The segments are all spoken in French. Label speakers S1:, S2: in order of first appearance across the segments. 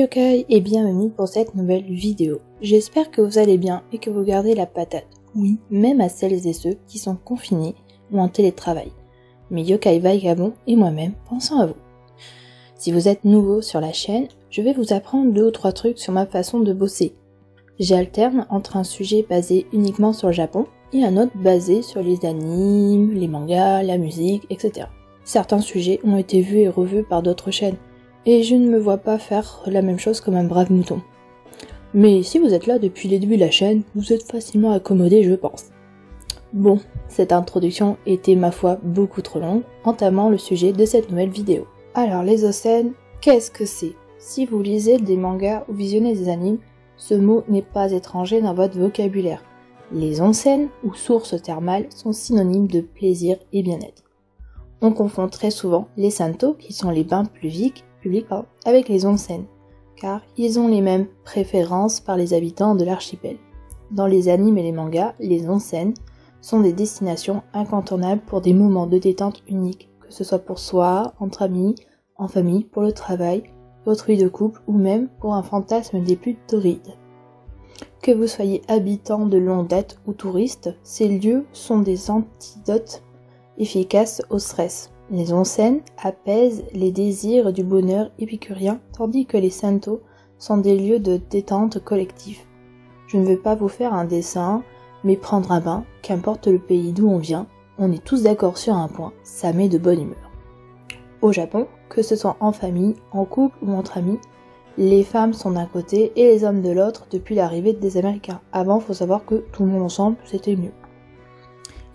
S1: yokai et bienvenue pour cette nouvelle vidéo. J'espère que vous allez bien et que vous gardez la patate. Oui, même à celles et ceux qui sont confinés ou en télétravail. Mes yokai vagabonds et moi-même pensons à vous. Si vous êtes nouveau sur la chaîne, je vais vous apprendre 2 ou 3 trucs sur ma façon de bosser. J'alterne entre un sujet basé uniquement sur le Japon et un autre basé sur les animes, les mangas, la musique, etc. Certains sujets ont été vus et revus par d'autres chaînes, et je ne me vois pas faire la même chose comme un brave mouton. Mais si vous êtes là depuis les débuts de la chaîne, vous êtes facilement accommodé, je pense. Bon, cette introduction était ma foi beaucoup trop longue, entamant le sujet de cette nouvelle vidéo. Alors les onsen, qu'est-ce que c'est? Si vous lisez des mangas ou visionnez des animes, ce mot n'est pas étranger dans votre vocabulaire. Les onsen, ou sources thermales, sont synonymes de plaisir et bien-être. On confond très souvent les santo, qui sont les bains publics, avec les onsen, car ils ont les mêmes préférences par les habitants de l'archipel. Dans les animes et les mangas, les onsen sont des destinations incontournables pour des moments de détente uniques, que ce soit pour soi, entre amis, en famille, pour le travail, votre vie de couple ou même pour un fantasme des plus torrides. Que vous soyez habitant de longue date ou touriste, ces lieux sont des antidotes efficaces au stress. Les onsen apaisent les désirs du bonheur épicurien, tandis que les santo sont des lieux de détente collective. Je ne veux pas vous faire un dessin, mais prendre un bain, qu'importe le pays d'où on vient, on est tous d'accord sur un point, ça met de bonne humeur. Au Japon, que ce soit en famille, en couple ou entre amis, les femmes sont d'un côté et les hommes de l'autre depuis l'arrivée des Américains. Avant, faut savoir que tout le monde ensemble, c'était mieux.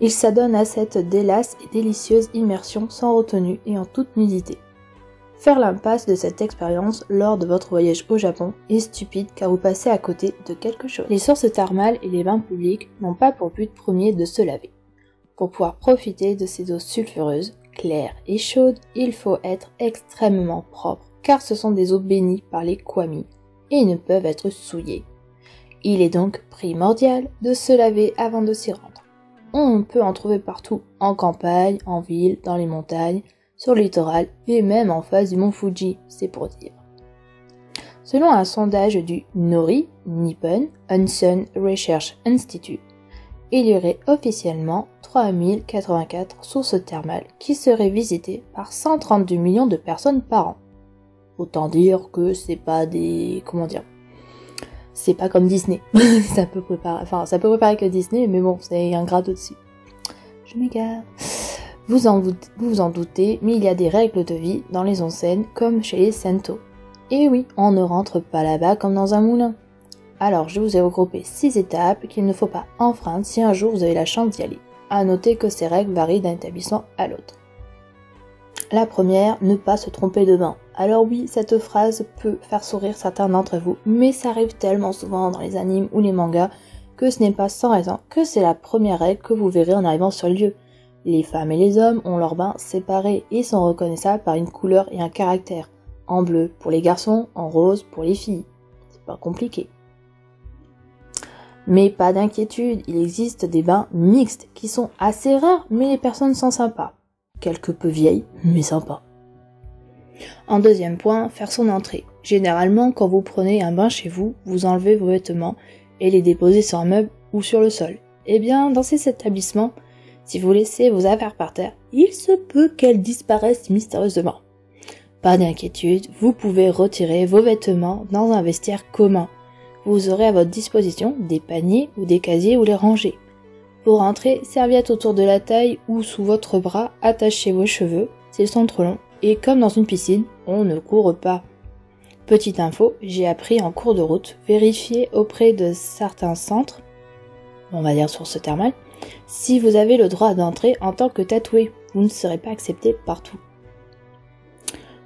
S1: Ils s'adonnent à cette délasse et délicieuse immersion sans retenue et en toute nudité. Faire l'impasse de cette expérience lors de votre voyage au Japon est stupide car vous passez à côté de quelque chose. Les sources thermales et les bains publics n'ont pas pour but premier de se laver. Pour pouvoir profiter de ces eaux sulfureuses, claires et chaudes, il faut être extrêmement propre car ce sont des eaux bénies par les kwami et ne peuvent être souillées. Il est donc primordial de se laver avant de s'y rendre. On peut en trouver partout, en campagne, en ville, dans les montagnes, sur le littoral et même en face du mont Fuji, c'est pour dire. Selon un sondage du NORI, Nippon Onsen Research Institute, il y aurait officiellement 3084 sources thermales qui seraient visitées par 132 millions de personnes par an. Autant dire que c'est pas des... c'est pas comme Disney. ça peut préparer que Disney, mais bon, c'est un grade au-dessus. Je m'égare. Vous vous en doutez, mais il y a des règles de vie dans les onsen comme chez les santo. Et oui, on ne rentre pas là-bas comme dans un moulin. Alors, je vous ai regroupé 6 étapes qu'il ne faut pas enfreindre si un jour vous avez la chance d'y aller. À noter que ces règles varient d'un établissement à l'autre. La première, ne pas se tromper de bain. Alors oui, cette phrase peut faire sourire certains d'entre vous, mais ça arrive tellement souvent dans les animes ou les mangas que ce n'est pas sans raison que c'est la première règle que vous verrez en arrivant sur le lieu. Les femmes et les hommes ont leurs bains séparés et sont reconnaissables par une couleur et un caractère. En bleu pour les garçons, en rose pour les filles. C'est pas compliqué. Mais pas d'inquiétude, il existe des bains mixtes qui sont assez rares, mais les personnes sont sympas. Quelque peu vieilles, mais sympas. En deuxième point, faire son entrée. Généralement, quand vous prenez un bain chez vous, vous enlevez vos vêtements et les déposez sur un meuble ou sur le sol. Eh bien, dans ces établissements, si vous laissez vos affaires par terre, il se peut qu'elles disparaissent mystérieusement. Pas d'inquiétude, vous pouvez retirer vos vêtements dans un vestiaire commun. Vous aurez à votre disposition des paniers ou des casiers où les ranger. Pour rentrer, serviette autour de la taille ou sous votre bras, attachez vos cheveux, s'ils sont trop longs. Et comme dans une piscine, on ne court pas. Petite info, j'ai appris en cours de route, vérifiez auprès de certains centres, on va dire sources thermales, si vous avez le droit d'entrer en tant que tatoué. Vous ne serez pas accepté partout.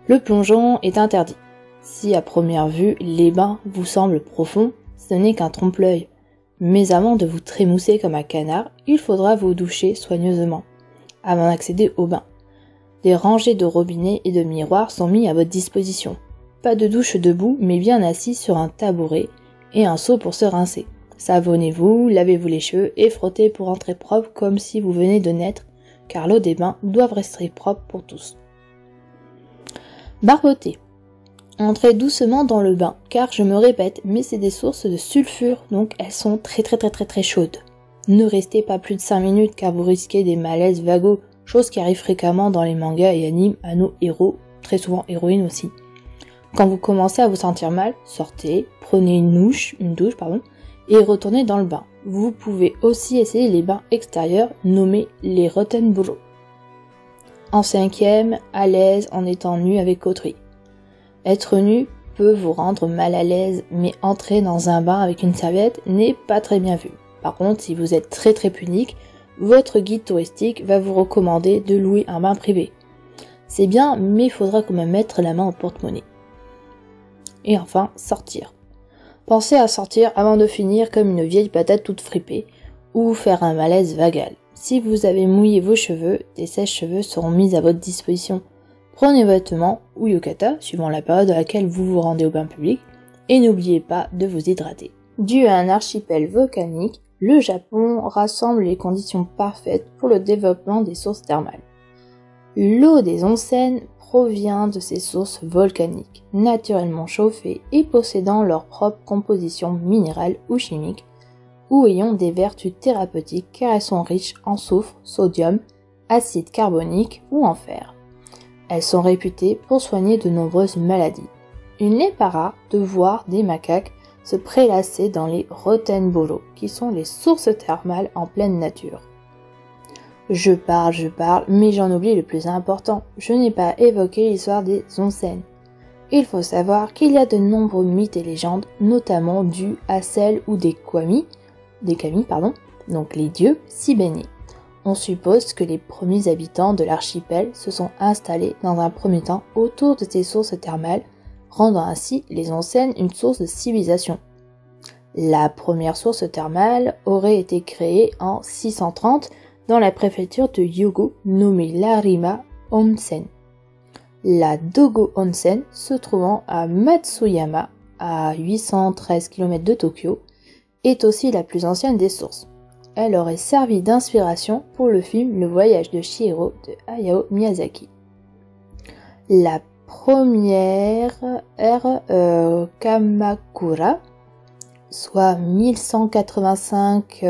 S1: Le plongeon est interdit. Si à première vue, les bains vous semblent profonds, ce n'est qu'un trompe-l'œil. Mais avant de vous trémousser comme un canard, il faudra vous doucher soigneusement, avant d'accéder au bain. Des rangées de robinets et de miroirs sont mis à votre disposition. Pas de douche debout, mais bien assis sur un tabouret et un seau pour se rincer. Savonnez-vous, lavez-vous les cheveux et frottez pour rentrer propre comme si vous venez de naître, car l'eau des bains doivent rester propre pour tous. Barboter. Entrez doucement dans le bain, car je me répète, mais c'est des sources de sulfure, donc elles sont très chaudes. Ne restez pas plus de 5 minutes car vous risquez des malaises vagos, chose qui arrive fréquemment dans les mangas et animes à nos héros, très souvent héroïnes aussi. Quand vous commencez à vous sentir mal, sortez, prenez une douche, et retournez dans le bain. Vous pouvez aussi essayer les bains extérieurs nommés les Rottenburo. En 5e, à l'aise en étant nu avec autrui. Être nu peut vous rendre mal à l'aise, mais entrer dans un bain avec une serviette n'est pas très bien vu. Par contre, si vous êtes très pudique, votre guide touristique va vous recommander de louer un bain privé. C'est bien, mais il faudra quand même mettre la main au porte-monnaie. Et enfin, sortir. Pensez à sortir avant de finir comme une vieille patate toute fripée, ou faire un malaise vagal. Si vous avez mouillé vos cheveux, des sèches-cheveux seront mis à votre disposition. Prenez vêtements ou yukata, suivant la période à laquelle vous vous rendez au bain public, et n'oubliez pas de vous hydrater. Dû à un archipel volcanique, le Japon rassemble les conditions parfaites pour le développement des sources thermales. L'eau des onsen provient de ces sources volcaniques, naturellement chauffées et possédant leur propre composition minérale ou chimique, ou ayant des vertus thérapeutiques car elles sont riches en soufre, sodium, acide carbonique ou en fer. Elles sont réputées pour soigner de nombreuses maladies. Il n'est pas rare de voir des macaques se prélasser dans les Rottenburo, qui sont les sources thermales en pleine nature. Je parle, mais j'en oublie le plus important. Je n'ai pas évoqué l'histoire des onsen. Il faut savoir qu'il y a de nombreux mythes et légendes, notamment dus à celle où des kami, donc les dieux, s'y baignaient. On suppose que les premiers habitants de l'archipel se sont installés dans un premier temps autour de ces sources thermales, rendant ainsi les onsen une source de civilisation. La première source thermale aurait été créée en 630 dans la préfecture de Hyōgo, nommée l'Arima Onsen. La Dogo Onsen, se trouvant à Matsuyama, à 813 km de Tokyo, est aussi la plus ancienne des sources. Elle aurait servi d'inspiration pour le film Le Voyage de Chihiro de Hayao Miyazaki. La première ère Kamakura, soit 1185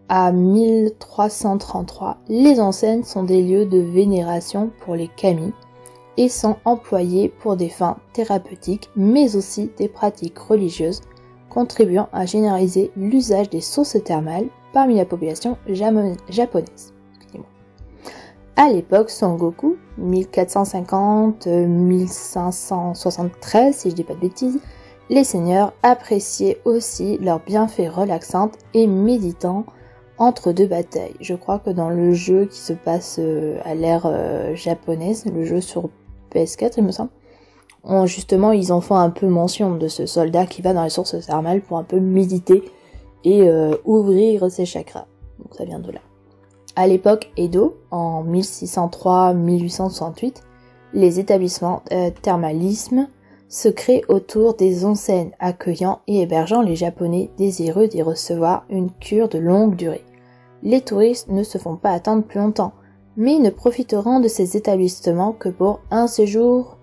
S1: à 1333, les onsen sont des lieux de vénération pour les kami et sont employés pour des fins thérapeutiques mais aussi des pratiques religieuses, contribuant à généraliser l'usage des sources thermales parmi la population japonaise. À l'époque Son Goku, 1450-1573 si je dis pas de bêtises, les seigneurs appréciaient aussi leurs bienfaits relaxants et méditants entre deux batailles. Je crois que dans le jeu qui se passe à l'ère japonaise, le jeu sur PS4 il me semble, justement ils en font un peu mention de ce soldat qui va dans les sources thermales pour un peu méditer et ouvrir ses chakras. Donc ça vient de là. À l'époque Edo, en 1603-1868, les établissements thermalisme se créent autour des onsen, accueillant et hébergeant les Japonais désireux d'y recevoir une cure de longue durée. Les touristes ne se font pas attendre plus longtemps, mais ne profiteront de ces établissements que pour un séjour,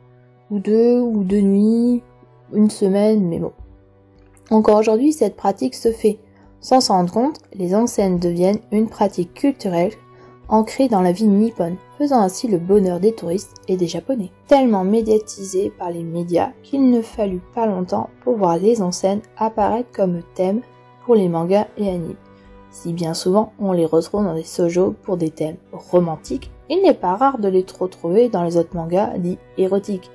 S1: ou deux nuits, une semaine, mais bon. Encore aujourd'hui, cette pratique se fait. Sans s'en rendre compte, les onsen deviennent une pratique culturelle ancrée dans la vie nippone, faisant ainsi le bonheur des touristes et des Japonais. Tellement médiatisés par les médias qu'il ne fallut pas longtemps pour voir les onsen apparaître comme thème pour les mangas et animes. Si bien souvent on les retrouve dans des shoujo pour des thèmes romantiques, il n'est pas rare de les retrouver dans les autres mangas dits érotiques.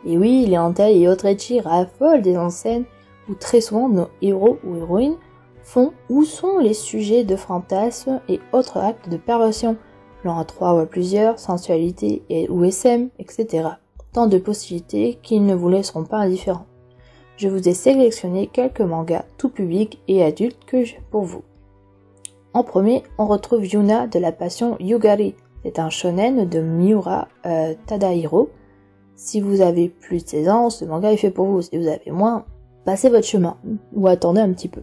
S1: Et oui, les hentai et autres ecchi raffolent des onsen où très souvent nos héros ou héroïnes font ou sont les sujets de fantasmes et autres actes de perversion, genre à 3 ou à plusieurs, sensualité et ou SM, etc. Tant de possibilités qu'ils ne vous laisseront pas indifférents. Je vous ai sélectionné quelques mangas tout public et adultes pour vous. En premier, on retrouve Yuna de la passion Yugari. C'est un shonen de Miura Tadahiro. Si vous avez plus de 16 ans, ce manga est fait pour vous. Si vous avez moins, passez votre chemin ou attendez un petit peu.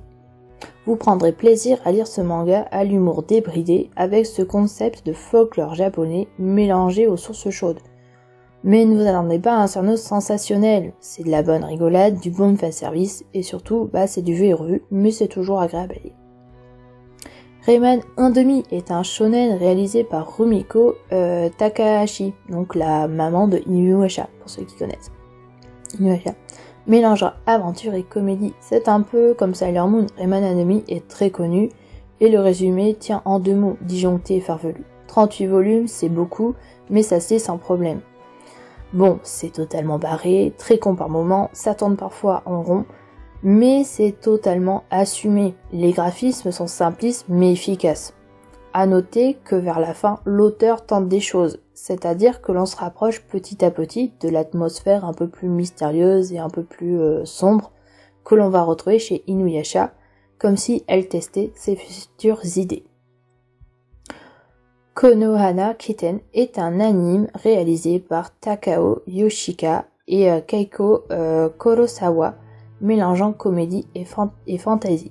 S1: Vous prendrez plaisir à lire ce manga à l'humour débridé avec ce concept de folklore japonais mélangé aux sources chaudes. Mais ne vous attendez pas à un scénario sensationnel, c'est de la bonne rigolade, du bon fanservice, et surtout, c'est du vu et revu, mais c'est toujours agréable à lire. Rayman 1/2 est un shonen réalisé par Rumiko Takahashi, donc la maman de Inuyasha, pour ceux qui connaissent. Inuyasha mélangera aventure et comédie. C'est un peu comme Sailor Moon. Rayman 1/2 est très connu, et le résumé tient en 2 mots, disjoncté et farfelu. 38 volumes, c'est beaucoup, mais ça se lit sans problème. Bon, c'est totalement barré, très con par moments, ça tourne parfois en rond, mais c'est totalement assumé. Les graphismes sont simplistes mais efficaces. À noter que vers la fin, l'auteur tente des choses, c'est-à-dire que l'on se rapproche petit à petit de l'atmosphère un peu plus mystérieuse et un peu plus sombre que l'on va retrouver chez Inuyasha, comme si elle testait ses futures idées. Konohana Kitten est un anime réalisé par Takao Yoshika et Keiko Kurosawa, mélangeant comédie et fantasy.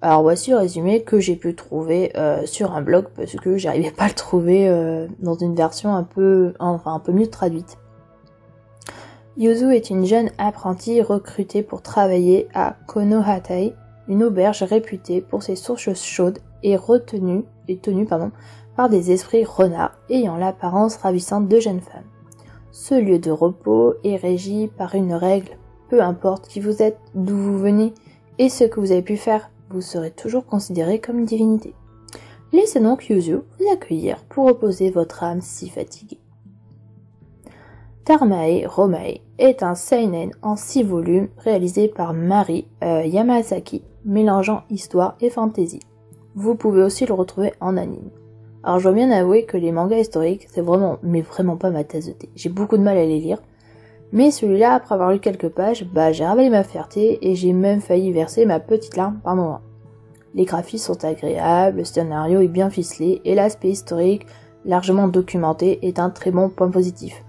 S1: Alors voici le résumé que j'ai pu trouver sur un blog parce que j'arrivais pas à le trouver dans une version un peu mieux traduite. Yuzu est une jeune apprentie recrutée pour travailler à Konohatei, une auberge réputée pour ses sources chaudes et tenue par des esprits renards ayant l'apparence ravissante de jeunes femmes. Ce lieu de repos est régi par une règle, peu importe qui vous êtes, d'où vous venez et ce que vous avez pu faire, vous serez toujours considéré comme une divinité. Laissez donc Yuzu vous accueillir pour reposer votre âme si fatiguée. Tamae Romae est un seinen en 6 volumes réalisé par Mari Yamasaki, mélangeant histoire et fantasy. Vous pouvez aussi le retrouver en anime. Alors je dois bien avouer que les mangas historiques, c'est vraiment pas ma tasse de thé. J'ai beaucoup de mal à les lire. Mais celui-là, après avoir lu quelques pages, j'ai ravalé ma fierté et j'ai même failli verser ma petite larme par moment. Les graphismes sont agréables, le scénario est bien ficelé et l'aspect historique, largement documenté, est un très bon point positif.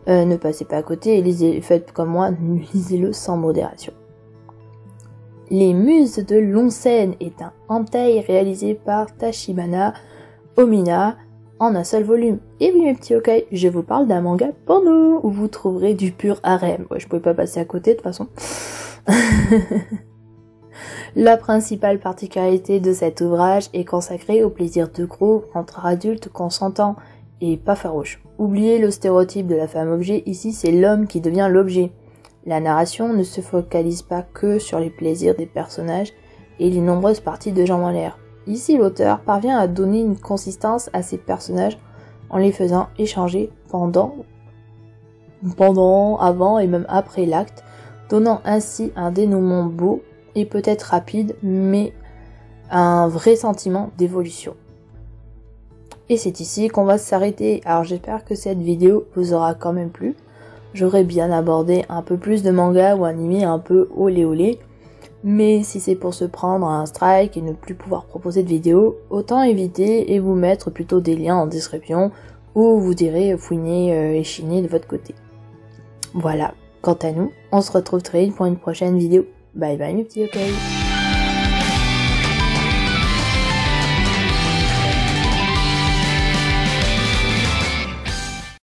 S1: Ne passez pas à côté et faites comme moi, lisez-le sans modération. Les Muses de Lonsen est un hentai réalisé par Tachibana Omina en un seul volume. Et oui mes petits ok, je vous parle d'un manga porno où vous trouverez du pur harem. Ouais, je pouvais pas passer à côté de toute façon. La principale particularité de cet ouvrage est consacrée au plaisir de groupe entre adultes consentants et pas farouches. Oubliez le stéréotype de la femme objet, ici c'est l'homme qui devient l'objet. La narration ne se focalise pas que sur les plaisirs des personnages et les nombreuses parties de jambes en l'air. Ici, l'auteur parvient à donner une consistance à ses personnages en les faisant échanger pendant, avant et même après l'acte, donnant ainsi un dénouement beau et peut-être rapide, mais un vrai sentiment d'évolution. Et c'est ici qu'on va s'arrêter. Alors j'espère que cette vidéo vous aura quand même plu. J'aurais bien abordé un peu plus de manga ou animé un peu olé, mais si c'est pour se prendre un strike et ne plus pouvoir proposer de vidéos, autant éviter et vous mettre plutôt des liens en description où vous irez fouiner et chiner de votre côté. Voilà, quant à nous, on se retrouve très vite pour une prochaine vidéo. Bye bye mes petits ok.